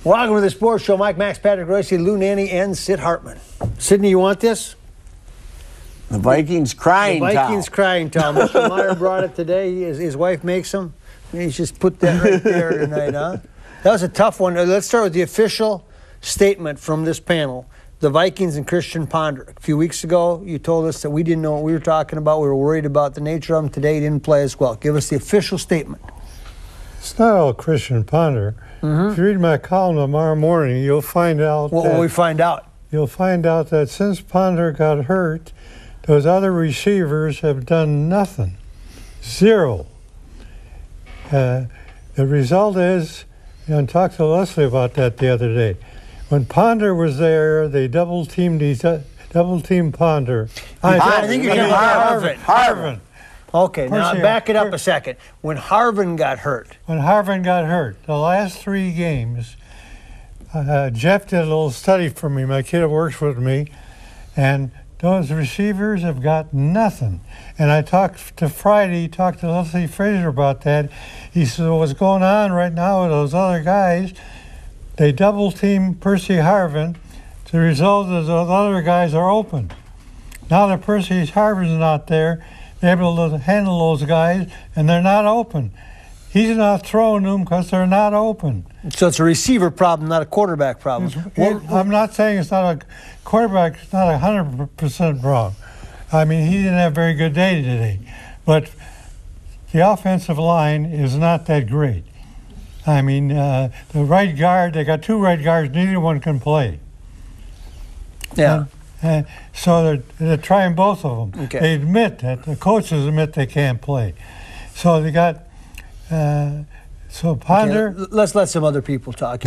Welcome to the Sports Show. Mike, Max, Patrick Royce, Lou Nanny, and Sid Hartman. Sydney, you want this? The Vikings crying towel. The Vikings crying towel. Mr. Meyer brought it today. His wife makes them. He's just put that right there tonight, huh? That was a tough one. Let's start with the official statement from this panel. The Vikings and Christian Ponder. A few weeks ago, you told us that we didn't know what we were talking about. We were worried about the nature of them. Today, he didn't play as well. Give us the official statement. It's not all Christian Ponder. If you read my column tomorrow morning, you'll find out. What will we find out? You'll find out that since Ponder got hurt, those other receivers have done nothing. Zero. The result is, and talked to Leslie about that the other day. When Ponder was there, they double teamed Ponder. I think you're talking about Harvin. Okay, now back it up a second. When Harvin got hurt. When Harvin got hurt, the last 3 games, Jeff did a little study for me, my kid that works with me, and those receivers have got nothing. And I talked to Leslie Frazier about that. He said, what's going on right now with those other guys, they double-team Percy Harvin. The result is those other guys are open. Now that Percy Harvin's not there, they're able to handle those guys, and they're not open. He's not throwing them because they're not open. So it's a receiver problem, not a quarterback problem. I'm not saying it's not a quarterback. It's not 100% wrong. I mean, he didn't have a very good day today. But the offensive line is not that great. I mean, the right guard, they got 2 right guards. Neither one can play. Yeah. So they're trying both of them. Okay. They admit that. The coaches admit they can't play. So they got... So Ponder... Okay, let's let some other people talk.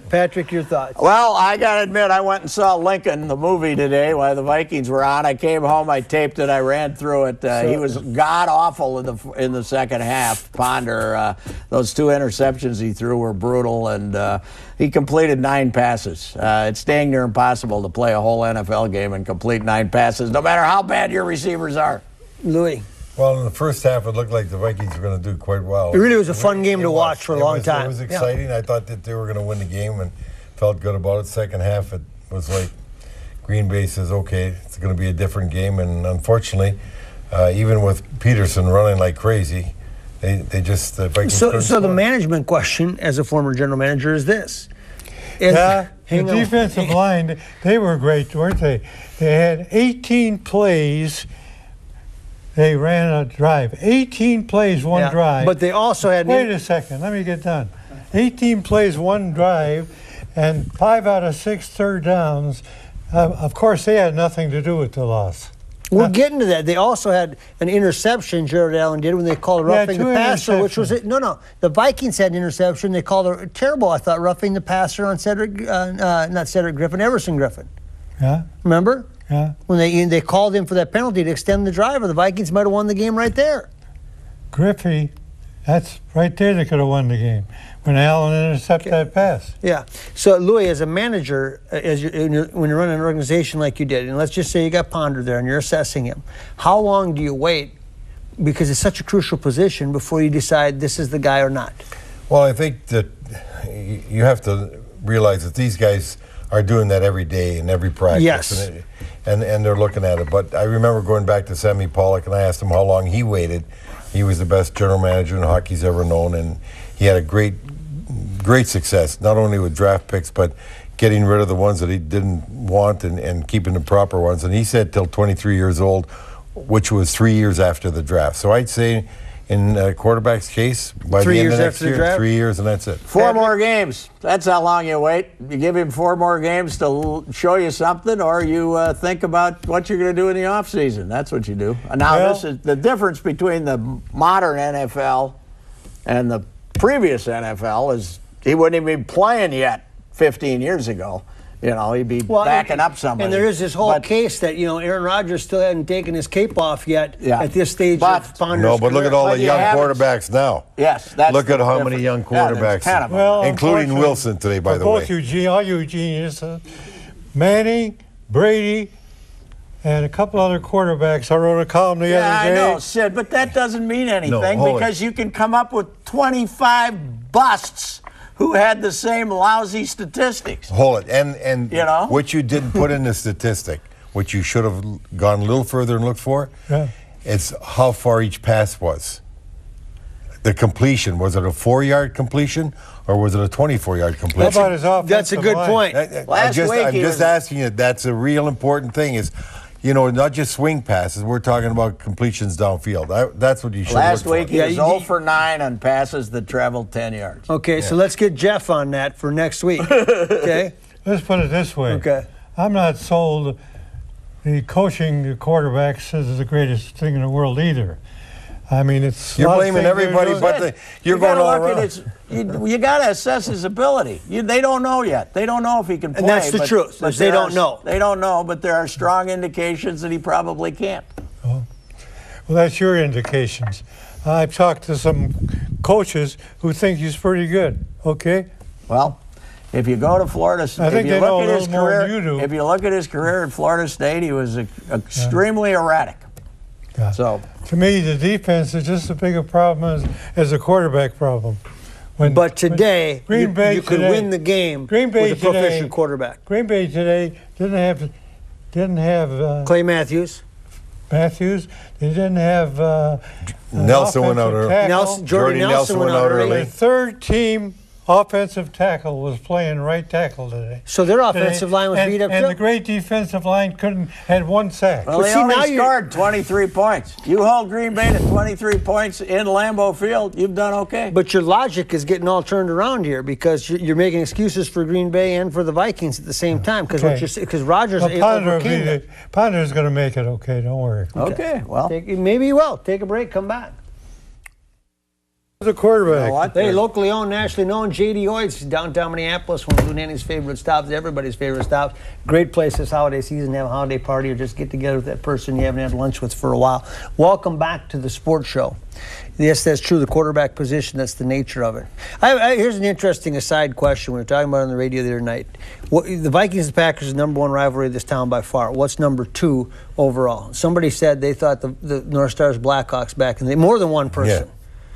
Patrick, your thoughts? Well, I got to admit, I went and saw Lincoln, the movie, today while the Vikings were on. I came home, I taped it, I ran through it. He was god-awful in the second half, Ponder. Those 2 interceptions he threw were brutal, and he completed 9 passes. It's dang near impossible to play a whole NFL game and complete 9 passes, no matter how bad your receivers are. Louis? Well, in the first half, it looked like the Vikings were going to do quite well. It really was a fun game to watch for a long time. It was exciting. Yeah. I thought that they were going to win the game and felt good about it. Second half, it was like Green Bay says, okay, it's going to be a different game. And unfortunately, even with Peterson running like crazy, they just, the Vikings couldn't So the score. management question, as a former general manager, is this. The defensive line, they were great, weren't they? They had 18 plays. They ran a drive. 18 plays, one drive. But they also had... Wait a second. Let me get done. 18 plays, 1 drive, and 5 out of 6 third downs. Of course, they had nothing to do with the loss. We're getting to that. They also had an interception Jared Allen did when they called roughing the passer, which was... No. The Vikings had an interception. They called it terrible, I thought, roughing the passer on not Cedric Griffin, Everson Griffin. Yeah. Remember? Yeah. When they called him for that penalty to extend the drive, or the Vikings might have won the game right there. Griffey, that's right there they could have won the game when Allen intercepted that pass. Yeah. So, Louis, as a manager, when you're running an organization like you did, and let's just say you got Ponder there and you're assessing him, how long do you wait, because it's such a crucial position, before you decide this is the guy or not? Well, I think that you have to realize that these guys are doing that every day in every practice. Yes. And they're looking at it. But I remember going back to Sammy Pollock, and I asked him how long he waited. He was the best general manager in hockey's ever known, and he had a great success, not only with draft picks, but getting rid of the ones that he didn't want and keeping the proper ones. And he said till 23 years old, which was 3 years after the draft. So I'd say in a quarterback's case, by the end of next year, 3 years, and that's it. 4 more games. That's how long you wait. You give him 4 more games to show you something, or you think about what you're going to do in the offseason. That's what you do. Now, this is the difference between the modern NFL and the previous NFL is he wouldn't even be playing yet 15 years ago. You know, he'd be backing up somebody. And there is this whole case that, Aaron Rodgers still hadn't taken his cape off yet at this stage of Ponder's No, but look at all the young quarterbacks now. Yes. Look at how many young quarterbacks, including Wilson today, by the way. All you geniuses, Manning, Brady, and a couple other quarterbacks. I wrote a column the other day. Yeah, I know, Sid, but that doesn't mean anything because you can come up with 25 busts who had the same lousy statistics. Hold it. And You know? what you didn't put in the statistic, what you should have gone a little further and looked for, Yeah. it's how far each pass was. The completion, was it a 4-yard completion or was it a 24-yard How completion? about his offensive That's a good line? point. Last week I'm he just was- asking you, that's a real important thing is, you know, not just swing passes, we're talking about completions downfield. That's what you should Last look week for. he Yeah, was you- 0 for 9 on passes that traveled 10 yards. Okay, so let's get Jeff on that for next week. Okay? Let's put it this way. Okay. I'm not sold the coaching the quarterbacks is the greatest thing in the world either. I mean, it's a You're lot of blaming things they're everybody doing. but you're You going gotta all look at around. you got to assess his ability. They don't know yet. They don't know if he can play. that's the but- truth, but is they there don't are- know. They don't know, but there are strong indications that he probably can't. Well, that's your indications. I've talked to some coaches who think he's pretty good. Okay. Well, if you go to Florida, I if think you they know look a at his little more career, than you do. if you look at his career at Florida State, he was extremely erratic. Yeah. So To me, the defense is just as big a problem as a quarterback problem. When, But today, Green you, Bay you could today- win the game Green Bay with a proficient today- quarterback. Green Bay today didn't have Clay Matthews, Matthews. They didn't have Nelson went out offensive early. tackle. Jordy Jordy Nelson Nelson went went out out early. early. The third team offensive tackle was playing right tackle today. So their offensive line was and, beat up and too. the great defensive line had one sack. well, But they see, now only you're- scored 23 points. You hold Green Bay to 23 points in Lambeau Field, you've done okay. But your logic is getting all turned around here because you're making excuses for Green Bay and for the Vikings at the same time because Okay. Rodgers Well, overcame it. Ponder's going to make it okay. Don't worry. okay, well, Maybe he will. Take a break, come back. The quarterback. you know what? Hey, locally owned, nationally known, J.D. Hoyt's downtown Minneapolis, one of Lou Nanny's favorite stops, everybody's favorite stops. Great place this holiday season to have a holiday party or just get together with that person you haven't had lunch with for a while. Welcome back to the sports show. Yes, that's true, the quarterback position, that's the nature of it. Here's an interesting aside question we were talking about on the radio the other night. The Vikings and Packers is the number one rivalry of this town by far. What's number 2 overall? Somebody said they thought the North Stars Blackhawks back in the more than one person. Yeah.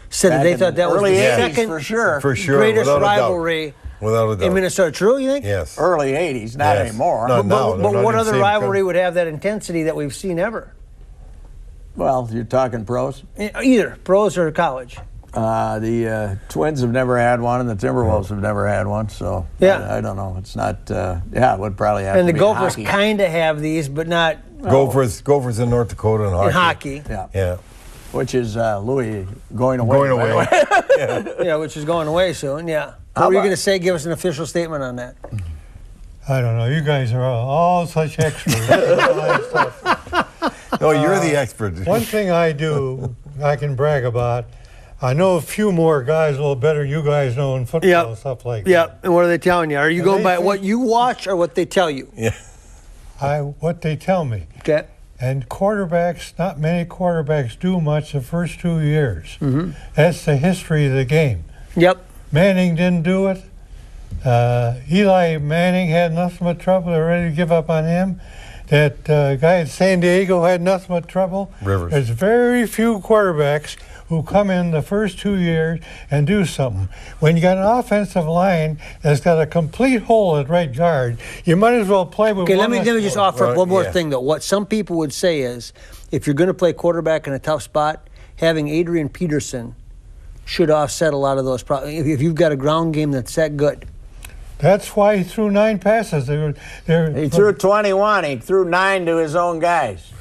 Said that Back they in thought the that was early the 80s second for sure. For sure, greatest without a doubt. rivalry Without a doubt. in Minnesota. True, you think? Yes. Early 80s, not Yes. anymore. No, But, no, but they're not what in the other same rivalry co- would have that intensity that we've seen ever? Well, you're talking pros. Either pros or college. The Twins have never had one, and the Timberwolves have never had one. So Yeah. I don't know. It's not. Yeah, it would probably have And to the be Gophers hockey. kind of have these, but not Gophers in North Dakota and hockey. in hockey. Yeah, Yeah. which is Louis going away. Going by the away. way. Yeah, which is going away soon. Yeah. How What were you about- going to say? Give us an official statement on that. I don't know. You guys are all such experts. No, you're the expert. One thing I do, I can brag about. I know a few more guys a little better than you guys know in football Yep. and stuff like Yeah. And what are they telling you? Are you And going they by think- what you watch or what they tell you? Yeah. that. What they tell me. Okay. And quarterbacks, not many quarterbacks do much the first 2 years. Mm-hmm. That's the history of the game. Yep. Manning didn't do it. Eli Manning had nothing but trouble. They were ready to give up on him. That guy at San Diego had nothing but trouble. Rivers. There's very few quarterbacks who come in the first 2 years and do something. When you got an offensive line that's got a complete hole at right guard, you might as well play with Okay, let one me just offer Well, one more yeah. thing, though. What some people would say is if you're going to play quarterback in a tough spot, having Adrian Peterson should offset a lot of those problems. If you've got a ground game that's that good. That's why he threw 9 passes. He threw 21. He threw 9 to his own guys.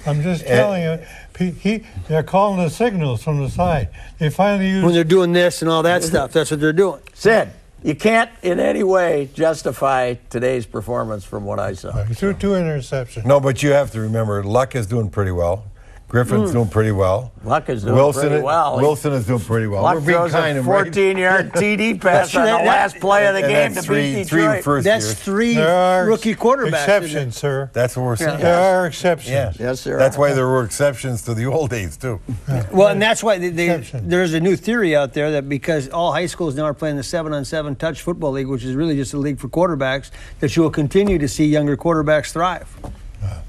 I'm just telling you, they're calling the signals from the side. They finally When used. they're doing this and all that stuff, that's what they're doing. Sid, you can't in any way justify today's performance from what I saw. He threw 2 interceptions. No, but you have to remember, Luck is doing pretty well. Griffin's doing pretty well. Luck is doing pretty well. Wilson is doing pretty well. Luck We're being throws kind a of right. 14-yard TD pass on the that- last play of the And game that's to beat three Detroit. first That's years. 3 There are rookie quarterbacks. exceptions, sir. That's what we're saying. There are exceptions. Yeah. Yes, there That's are. why there were exceptions to the old days, too. Well, and that's why Exception. there's a new theory out there that because all high schools now are playing the 7-on-7 touch football league, which is really just a league for quarterbacks, that you will continue to see younger quarterbacks thrive.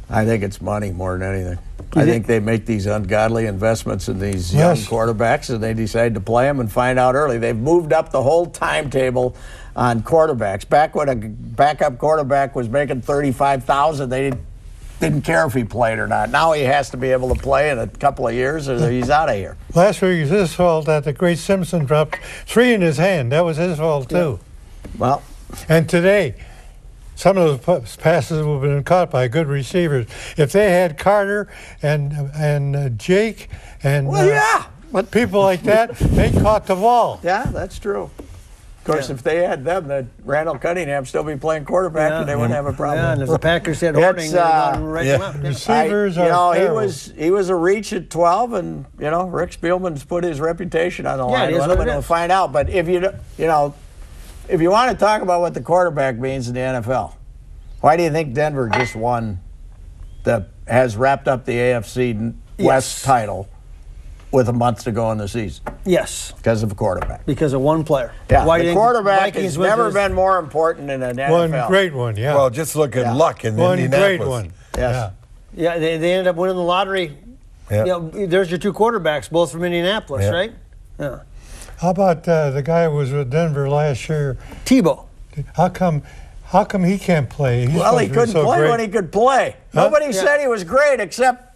I think it's money more than anything. I think they make these ungodly investments in these young Yes. quarterbacks, and they decide to play them and find out early. They've moved up the whole timetable on quarterbacks. Back when a backup quarterback was making $35,000, they didn't care if he played or not. Now he has to be able to play in a couple of years, or he's out of here. Last week it was his fault that the great Simpson dropped 3 in his hand. That was his fault, too. Well, And today, some of those passes would have been caught by good receivers. If they had Carter and Jake and but people like that, they caught the ball. yeah, that's true. Of course, if they had them, then Randall Cunningham still be playing quarterback, and they wouldn't have a problem. Yeah, and if the Packers had Horning, they'd have gone right yeah. left. Yeah. Receivers he are terrible. was a reach at 12, and Rick Spielman's put his reputation on the line. it is Let what him it is. find out. But if if you want to talk about what the quarterback means in the NFL, why do you think Denver just won? Has wrapped up the AFC West title with a month to go in the season Yes, because of a quarterback. because of one player. Yeah, Why do the you think quarterback Vikings has went to never the- been more important in an NFL. One great one, yeah. Well, just look at luck in one Indianapolis. great one. Yes. Yeah, they ended up winning the lottery. Yeah. There's your 2 quarterbacks, both from Indianapolis, Yeah. right? Yeah. How about the guy who was with Denver last year? Tebow. How come he can't play? He's Well, he supposed to be couldn't so play great. when he could play. Huh? Nobody said he was great except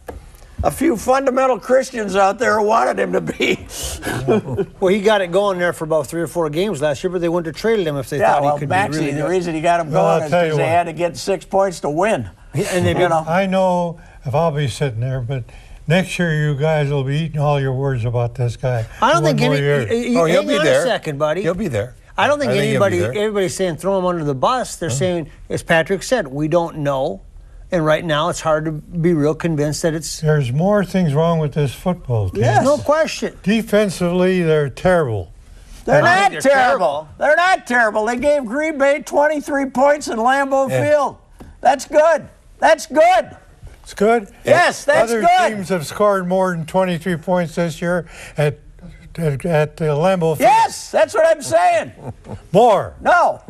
a few fundamental Christians out there who wanted him to be. Well, he got it going there for about 3 or 4 games last year, but they wouldn't have traded him if they Yeah, thought well, he could Maxie, be really the good. reason he got him Well, I'll going is tell you because they what. had to get 6 points to win. And they I know if I'll be sitting there, but next year you guys will be eating all your words about this guy. I don't think One more any. year. Oh, he'll hang be on there. a second, buddy. He'll be there. I don't think he'll anybody. be there. Everybody's saying throw him under the bus. They're saying, as Patrick said, we don't know, and right now it's hard to be real convinced that it's. There's more things wrong with this football team. Yes. No question. Defensively, they're terrible. They're I not think they're terrible. They're not terrible. They gave Green Bay 23 points in Lambeau Field. That's good. That's good. It's good. Yes, that's Other good. teams have scored more than 23 points this year at Lambeau Field. Yes, that's what I'm saying. More. No.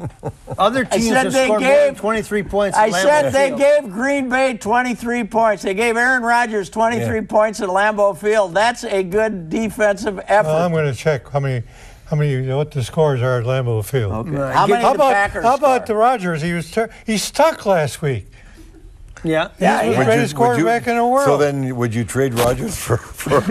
Other teams said have they scored more than gave- 23 points. I at Lambeau said they Field. gave Green Bay 23 points. They gave Aaron Rodgers 23 points at Lambeau Field. That's a good defensive effort. Well, I'm going to check what the scores are at Lambeau Field. Okay. How many How did the about, Packers how about the score? Rogers? He stuck last week. Yeah. Yeah, He's yeah. the greatest quarterback in the world. So then, would you trade Rodgers for Sid,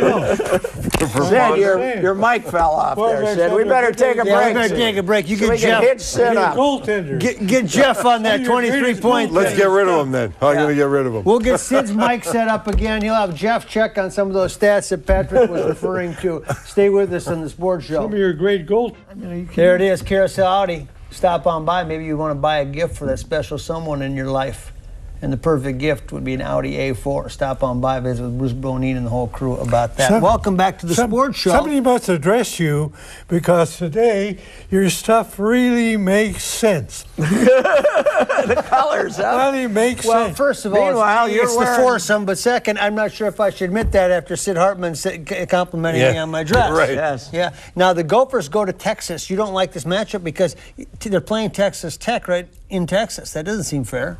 your mic fell off Well, there, that's Sid. We not better good. take a Yeah, we break. better Sid. take a break. You So get we can Jeff. hit Sid up. Goaltender. Get Jeff on that Your 23 greatest point. goal- Let's get rid of him then. I'm going to get rid of him. We'll get Sid's mic set up again. He'll have Jeff check on some of those stats that Patrick was referring to. Stay with us on the sports show. Some of your great goals. There it is, Carousel Audi. Stop on by. Maybe you want to buy a gift for that special someone in your life. And the perfect gift would be an Audi A4. Stop on by, visit with Bruce Bonine and the whole crew about that. Welcome back to the sports show. Somebody must address you because today your stuff really makes sense. Colors, huh? Really makes Well, sense. first of all, Meanwhile, it's you're the wearing- foursome, but second, I'm not sure if I should admit that after Sid Hartman complimenting me Yeah. on my dress. Right. Yes. Yeah. Now, the Gophers go to Texas. You don't like this matchup because they're playing Texas Tech right in Texas. That doesn't seem fair.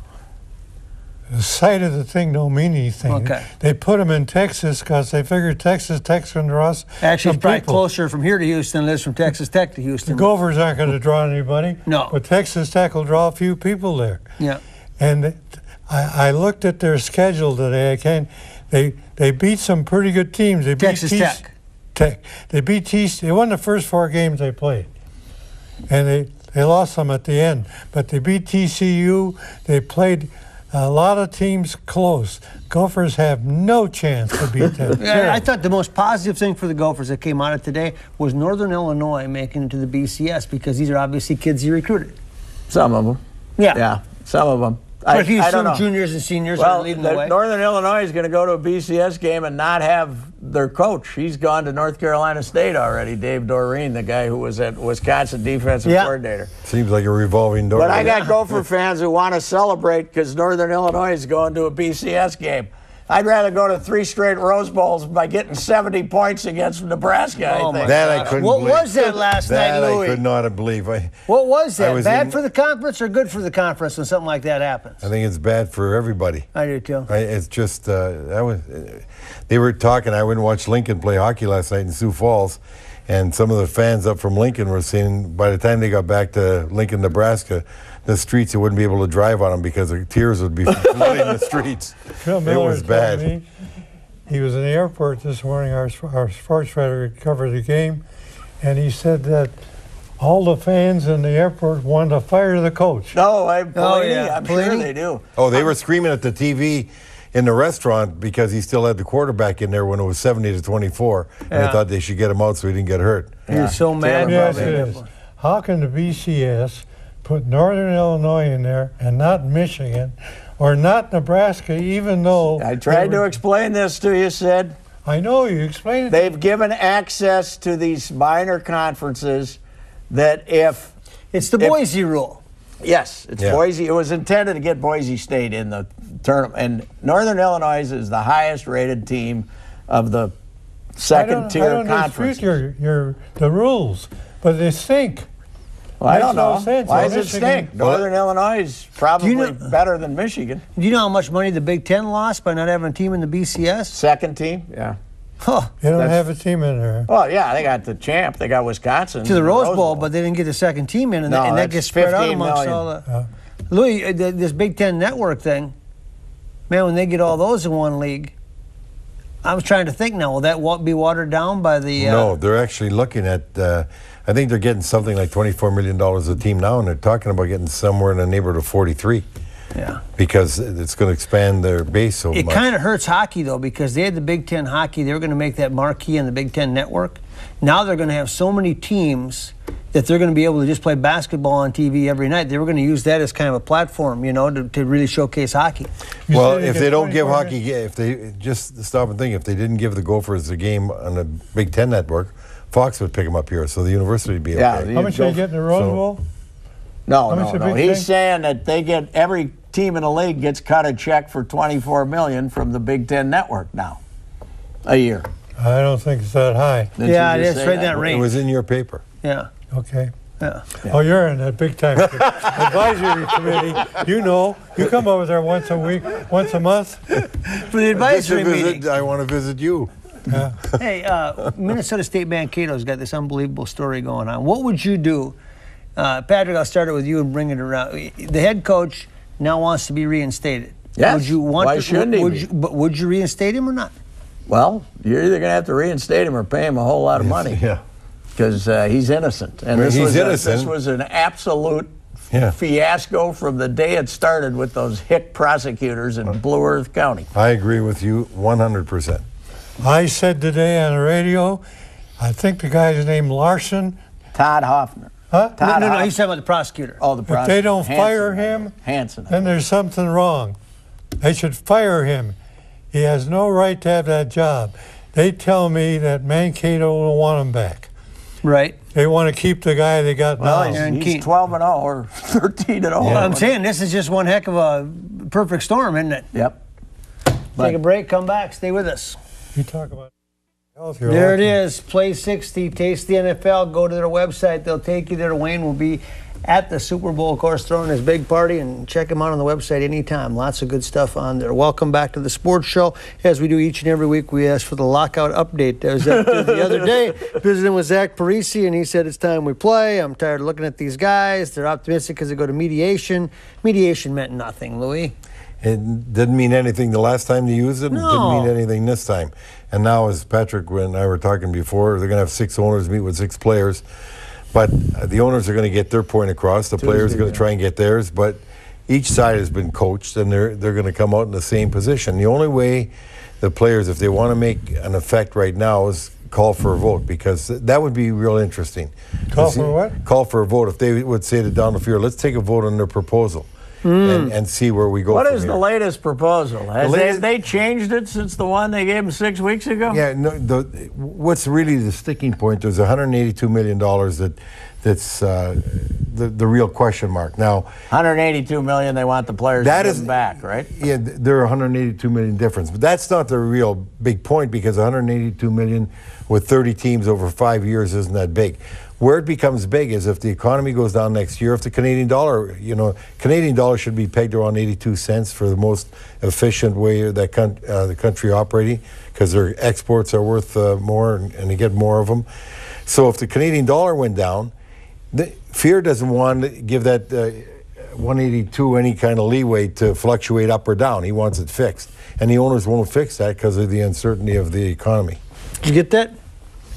The sight of the thing don't mean anything. Okay. They put them in Texas because they figured Texas Tech's going to draw us Actually, some it's probably people. closer from here to Houston than it is from Texas Tech to Houston. The Gophers aren't going to draw anybody. No. But Texas Tech will draw a few people there. Yeah. And I looked at their schedule today. They beat some pretty good teams. They beat Texas Tech. They beat They won the first 4 games they played, and they lost them at the end. But they beat TCU. They played a lot of teams close. Gophers have no chance to beat them. Yeah, I thought the most positive thing for the Gophers that came out of today was Northern Illinois making it to the BCS because these are obviously kids you recruited. Some of them. Yeah. Yeah, some of them. But if you I don't assume know. juniors and seniors Well, are leading the way. Northern Illinois is going to go to a BCS game and not have their coach. He's gone to North Carolina State already, Dave Doreen, the guy who was at Wisconsin defensive Yeah. coordinator. Seems like a revolving door. But I got Gopher fans who want to celebrate because Northern Illinois is going to a BCS game. I'd rather go to 3 straight Rose Bowls by getting 70 points against Nebraska, Oh, I my think. That I couldn't What believe. was that last That night, I Louis? could not believe. What was I that? was Bad in- for the conference or good for the conference when something like that happens? I think it's bad for everybody. I do too. It's just that was. They were talking. I went and watched Lincoln play hockey last night in Sioux Falls, and some of the fans up from Lincoln were saying by the time they got back to Lincoln, Nebraska, the streets they wouldn't be able to drive on them because the tears would be flooding the streets. Phil It Miller was told bad. me he was in the airport this morning. Our sports writer covered the game, and he said that all the fans in the airport wanted to fire the coach. No, Pelini, yeah. I'm sure Pelini? they do. Oh, they were screaming at the TV in the restaurant because he still had the quarterback in there when it was 70-24, and Yeah. they thought they should get him out so he didn't get hurt. He was so mad. Yes, probably. it is. How can the BCS put Northern Illinois in there and not Michigan or not Nebraska, even though I tried to explain this to you, Sid. I know you explained it. They've given access to these minor conferences that if It's the If- Boise rule. yes, it's Yeah. Boise. It was intended to get Boise State in the tournament, and Northern Illinois is the highest-rated team of the second-tier I don't conference. dispute the rules, but they stink. Well, I Makes don't no know. sense. Why In does it Michigan- stink? Northern Illinois is probably know- better than Michigan. Do you know how much money the Big Ten lost by not having a team in the BCS? Second team, yeah. Huh. They don't That's- have a team in there. Well, yeah, they got the champ. They got Wisconsin To the in Rose Bowl, but they didn't get a second team in, and, No, and that that's gets spread out 15 amongst million. all the. Louis, this Big Ten network thing, man, when they get all those in one league, I was trying to think now, will that be watered down by the. No, they're actually looking at. I think they're getting something like $24 million a team now, and they're talking about getting somewhere in the neighborhood of 43 Yeah. because it's going to expand their base so It much. kind of hurts hockey, though, because they had the Big Ten hockey. They were going to make that marquee in the Big Ten network. Now they're going to have so many teams that they're going to be able to just play basketball on TV every night. They were going to use that as kind of a platform, to really showcase hockey. You Well, said they if get they don't give 24 hockey, if they just stop and think, if they didn't give the Gophers a game on the Big Ten network, Fox would pick them up here, so the university would be okay. Yeah, How much they get in the Rose So- Bowl? No, How much no, the no. Big He's Ten? saying that they get every team in the league gets cut a check for $24 million from the Big Ten network now, a year. I don't think it's that high. Didn't Yeah, you it just is say right in that It range. was in your paper. Yeah. Okay. Yeah. Oh, you're in that big time advisory committee. You know, you come over there once a week, once a month. For the advisory Just to meeting. visit, I want to visit you. Hey, Minnesota State Mankato's got this unbelievable story going on. What would you do? Patrick, I'll start it with you and bring it around. The head coach now wants to be reinstated. Yes. Would you want Why to, shouldn't he would be? you, but would you reinstate him or not? Well, you're either going to have to reinstate him or pay him a whole lot of money Yeah. because he's innocent. And Well, this he's was innocent. this was an absolute Yeah. fiasco from the day it started with those hick prosecutors in Blue Earth County. I agree with you 100%. I said today on the radio, I think the guy's named Larson. Todd Hoffner. Huh? Todd No, Hoffner. he's talking about the prosecutor. Oh, the If they prosecutor. don't fire Hanson. him, Hanson. then there's something wrong. They should fire him. He has no right to have that job. They tell me that Mankato will want him back. Right. They want to keep the guy they got Well, now. Aaron he's Keene. 12-0 or 13-0. Well, I'm saying this is just one heck of a perfect storm, isn't it? Yep. Take a break, come back, stay with us. You talk about health. you're There it lucky. is, Play 60, Taste the NFL. Go to their website. They'll take you there. Wayne will be at the Super Bowl, of course, throwing his big party, and check him out on the website anytime. Lots of good stuff on there. Welcome back to the Sports Show. As we do each and every week, we ask for the lockout update. I was up there the other day visiting with Zach Parisi, and he said it's time we play. I'm tired of looking at these guys. They're optimistic because they go to mediation. Mediation meant nothing, Louis. It didn't mean anything the last time they used it. And It No. didn't mean anything this time. And now, as Patrick and I were talking before, they're going to have 6 owners meet with 6 players. But the owners are going to get their point across. The players are going to try and get theirs. But each side has been coached, and they're going to come out in the same position. The only way the players, if they want to make an effect right now, is call for a vote, because that would be real interesting. Call for what? Call for a vote. If they would say to down the field, let's take a vote on their proposal and see where we go. What from is here. the latest proposal? Has latest- they changed it since the one they gave him 6 weeks ago? Yeah, no, what's really the sticking point? There's $182 million that that's the real question mark. Now, 182 million. They want the players that to is give them back, right? Yeah, there are 182 million difference, but that's not the real big point because 182 million with 30 teams over 5 years isn't that big. Where it becomes big is if the economy goes down next year, if the Canadian dollar, Canadian dollar should be pegged around 82 cents for the most efficient way that the country operating because their exports are worth more and they get more of them. So if the Canadian dollar went down, Fear doesn't want to give that 182 any kind of leeway to fluctuate up or down. He wants it fixed. And the owners won't fix that because of the uncertainty of the economy. Did you get that?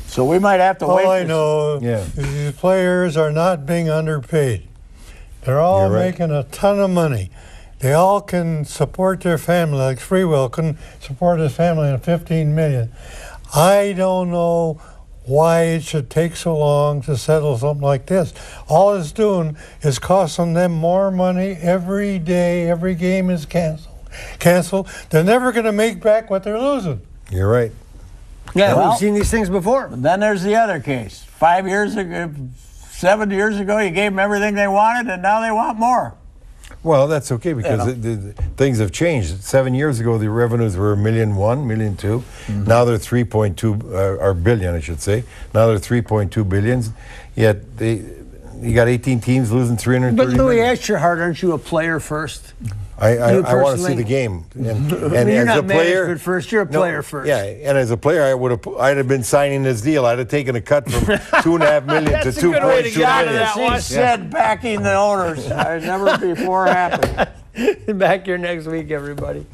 So we might have to wait. All I know is these players are not being underpaid. They're all You're right. making a ton of money. They all can support their family, like Freewell couldn't support his family on $15 million. I don't know why it should take so long to settle something like this. All it's doing is costing them more money every day. Every game is canceled. They're never going to make back what they're losing. You're right. Yeah, Well- we've seen these things before. Then there's the other case. 5 years ago, 7 years ago, you gave them everything they wanted, and now they want more. Well, that's okay because things have changed. 7 years ago, the revenues were $1.1 million, $1.2 million. Now they're 3.2 or billion, I should say. Now they're 3.2 billions. Yet you got 18 teams losing 330 But Louis, million. ask your heart, aren't you a player first? I You want to see personally- the game. And You're as not a player, management first, you're a player first. Yeah, and as a player, I'd have been signing this deal. I'd have taken a cut from $2.5 million to That's a good way to $2.2 get out of million. that one. He said backing the owners. I've never before happened. Back here next week, everybody.